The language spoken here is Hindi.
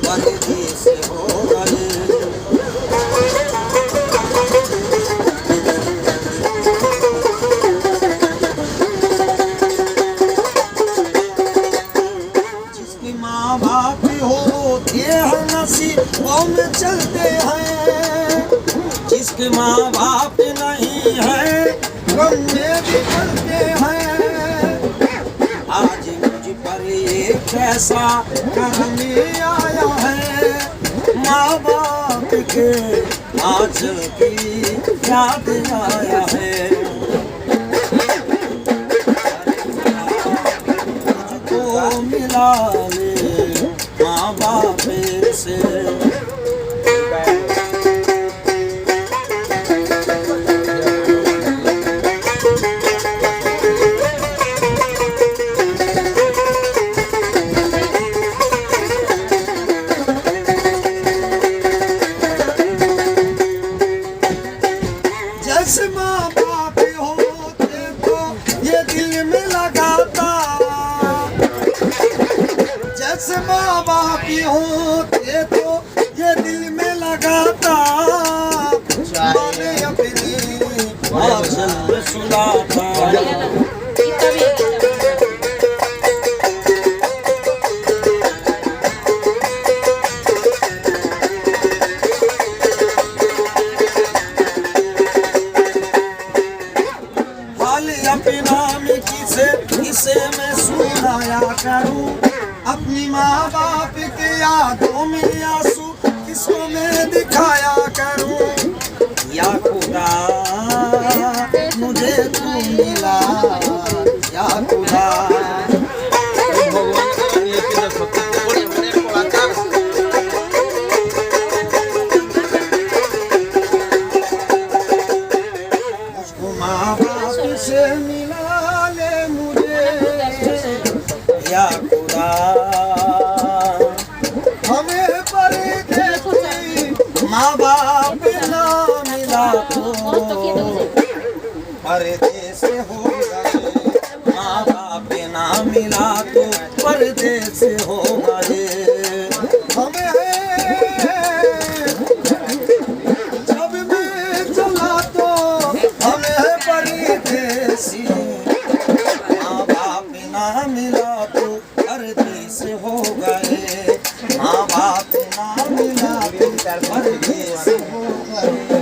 परदेस हो गए। जिसकी माँ बाप होते हैं नसीबों में चलते हैं, जिसके माँ बाप नहीं है गम में भी पलते हैं। आज मुझ पर ये कैसा करम आया है, माँ बाप के आज की याद आया है। मुझको मिला ले माँ बाप से, जैसे माँ बाप होते तो ये दिल में लगाता, जैसे माँ बाप होते तो ये दिल में लगाता। मैंने अपनी आंचल सुनाता, अपना किसे मैं सुनाया करूं, अपनी माँ बाप के यादों में आंसू किसको मैं दिखाया करूं। या खुदा मुझे तू मिला, या खुदा मुझको माँ बाप से मिला ले मुझे, या खुदा हमें परदेसी माँ बाप ना मिला तो परदेस हो गए। माँ बाप ना मिला तो परदेस हो गए। हमें जब मैं चला तो हमें परदेसी, माँ बाप ना मिला तो परदेस हो गए। माँ बाप ना मिला तो परदेस हो गए।